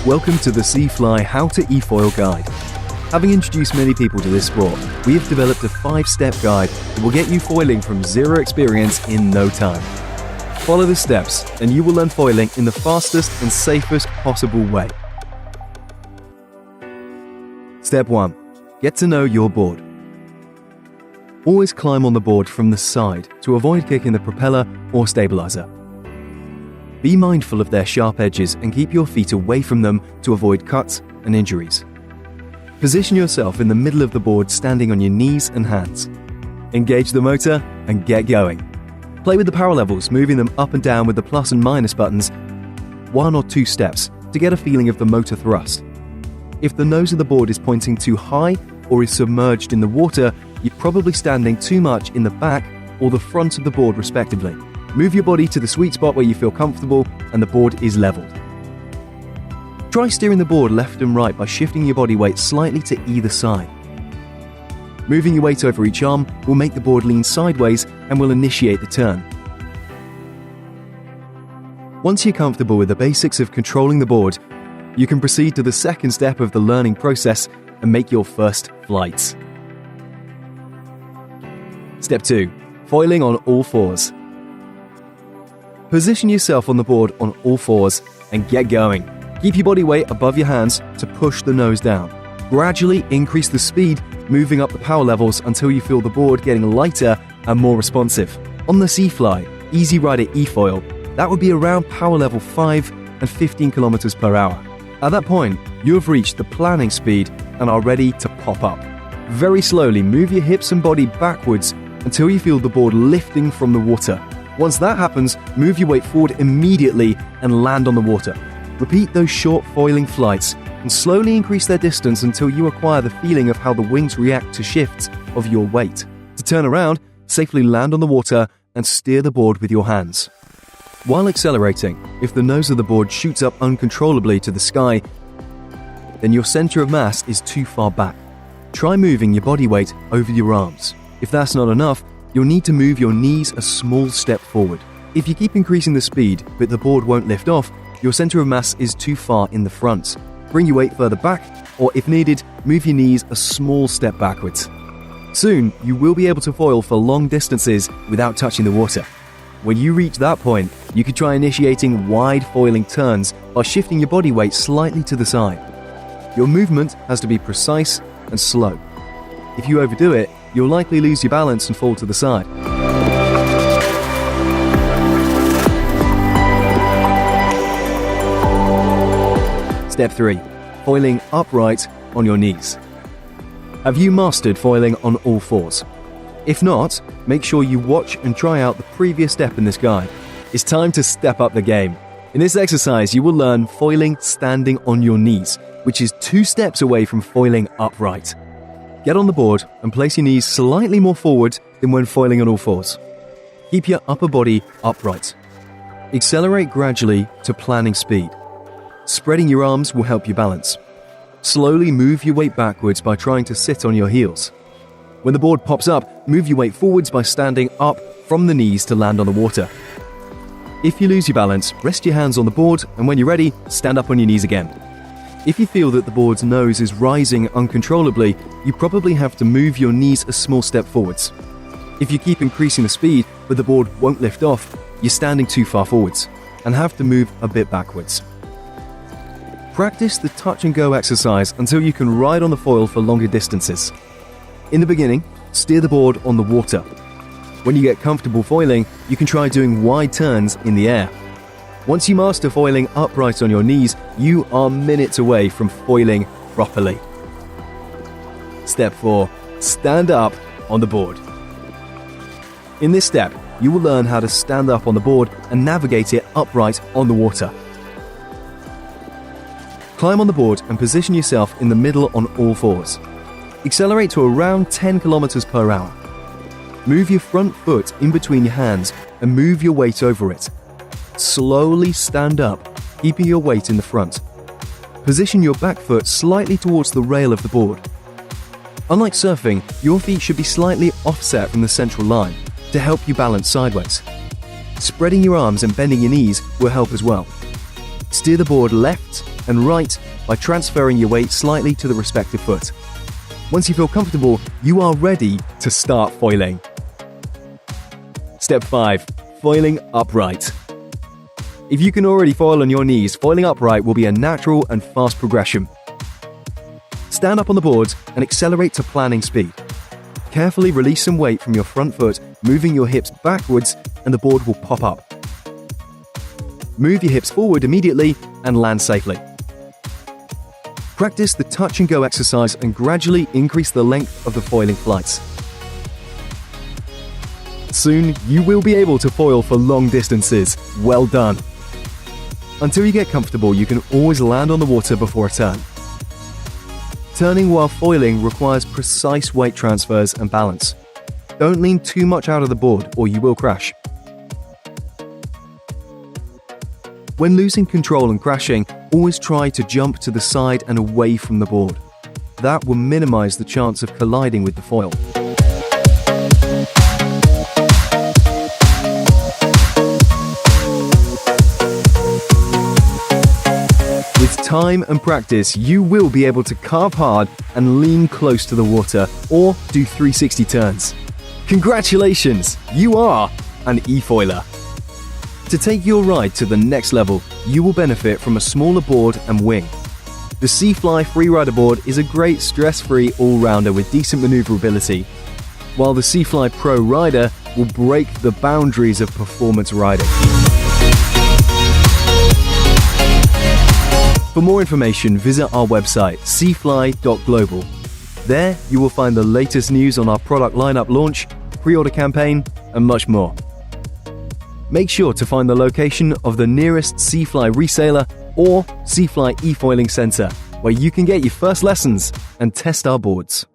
Welcome to the Sifly How to eFoil guide. Having introduced many people to this sport, we have developed a 5-step guide that will get you foiling from zero experience in no time. Follow the steps and you will learn foiling in the fastest and safest possible way. Step 1. Get to know your board. Always climb on the board from the side to avoid kicking the propeller or stabilizer. Be mindful of their sharp edges and keep your feet away from them to avoid cuts and injuries. Position yourself in the middle of the board, standing on your knees and hands. Engage the motor and get going. Play with the power levels, moving them up and down with the plus and minus buttons 1 or 2 steps to get a feeling of the motor thrust. If the nose of the board is pointing too high or is submerged in the water, you're probably standing too much in the back or the front of the board respectively. Move your body to the sweet spot where you feel comfortable and the board is leveled. Try steering the board left and right by shifting your body weight slightly to either side. Moving your weight over each arm will make the board lean sideways and will initiate the turn. Once you're comfortable with the basics of controlling the board, you can proceed to the second step of the learning process and make your first flights. Step 2. Foiling on all fours. Position yourself on the board on all fours and get going. Keep your body weight above your hands to push the nose down. Gradually increase the speed, moving up the power levels until you feel the board getting lighter and more responsive. On the Sifly Easy Rider eFoil, that would be around power level 5 and 15 km per hour. At that point, you have reached the planning speed and are ready to pop up. Very slowly move your hips and body backwards until you feel the board lifting from the water. Once that happens, move your weight forward immediately and land on the water. Repeat those short foiling flights and slowly increase their distance until you acquire the feeling of how the wings react to shifts of your weight. To turn around, safely land on the water and steer the board with your hands. While accelerating, if the nose of the board shoots up uncontrollably to the sky, then your center of mass is too far back. Try moving your body weight over your arms. If that's not enough, you'll need to move your knees a small step forward. If you keep increasing the speed but the board won't lift off, your center of mass is too far in the front. Bring your weight further back, or if needed, move your knees a small step backwards. Soon, you will be able to foil for long distances without touching the water. When you reach that point, you could try initiating wide foiling turns by shifting your body weight slightly to the side. Your movement has to be precise and slow. If you overdo it, you'll likely lose your balance and fall to the side. Step 3. Foiling upright on your knees. Have you mastered foiling on all fours? If not, make sure you watch and try out the previous step in this guide. It's time to step up the game. In this exercise, you will learn foiling standing on your knees, which is 2 steps away from foiling upright. Get on the board and place your knees slightly more forward than when foiling on all fours. Keep your upper body upright. Accelerate gradually to planning speed. Spreading your arms will help you balance. Slowly move your weight backwards by trying to sit on your heels. When the board pops up, move your weight forwards by standing up from the knees to land on the water. If you lose your balance, rest your hands on the board, and when you're ready, stand up on your knees again. If you feel that the board's nose is rising uncontrollably, you probably have to move your knees a small step forwards. If you keep increasing the speed, but the board won't lift off, you're standing too far forwards and have to move a bit backwards. Practice the touch and go exercise until you can ride on the foil for longer distances. In the beginning, steer the board on the water. When you get comfortable foiling, you can try doing wide turns in the air. Once you master foiling upright on your knees, you are minutes away from foiling properly. Step 4. Stand up on the board. In this step, you will learn how to stand up on the board and navigate it upright on the water. Climb on the board and position yourself in the middle on all fours. Accelerate to around 10 km per hour. Move your front foot in between your hands and move your weight over it. Slowly stand up, keeping your weight in the front. Position your back foot slightly towards the rail of the board. Unlike surfing, your feet should be slightly offset from the central line to help you balance sideways. Spreading your arms and bending your knees will help as well. Steer the board left and right by transferring your weight slightly to the respective foot. Once you feel comfortable, you are ready to start foiling. Step 5. Foiling upright. If you can already foil on your knees, foiling upright will be a natural and fast progression. Stand up on the board and accelerate to planning speed. Carefully release some weight from your front foot, moving your hips backwards, and the board will pop up. Move your hips forward immediately and land safely. Practice the touch and go exercise and gradually increase the length of the foiling flights. Soon, you will be able to foil for long distances. Well done! Until you get comfortable, you can always land on the water before a turn. Turning while foiling requires precise weight transfers and balance. Don't lean too much out of the board or you will crash. When losing control and crashing, always try to jump to the side and away from the board. That will minimize the chance of colliding with the foil. With time and practice, you will be able to carve hard and lean close to the water, or do 360 turns. Congratulations! You are an eFoiler! To take your ride to the next level, you will benefit from a smaller board and wing. The Sifly Freerider board is a great stress-free all-rounder with decent maneuverability, while the Sifly Pro Rider will break the boundaries of performance riding. For more information, visit our website, sifly.global. There, you will find the latest news on our product lineup launch, pre-order campaign, and much more. Make sure to find the location of the nearest Sifly reseller or Sifly eFoiling center, where you can get your first lessons and test our boards.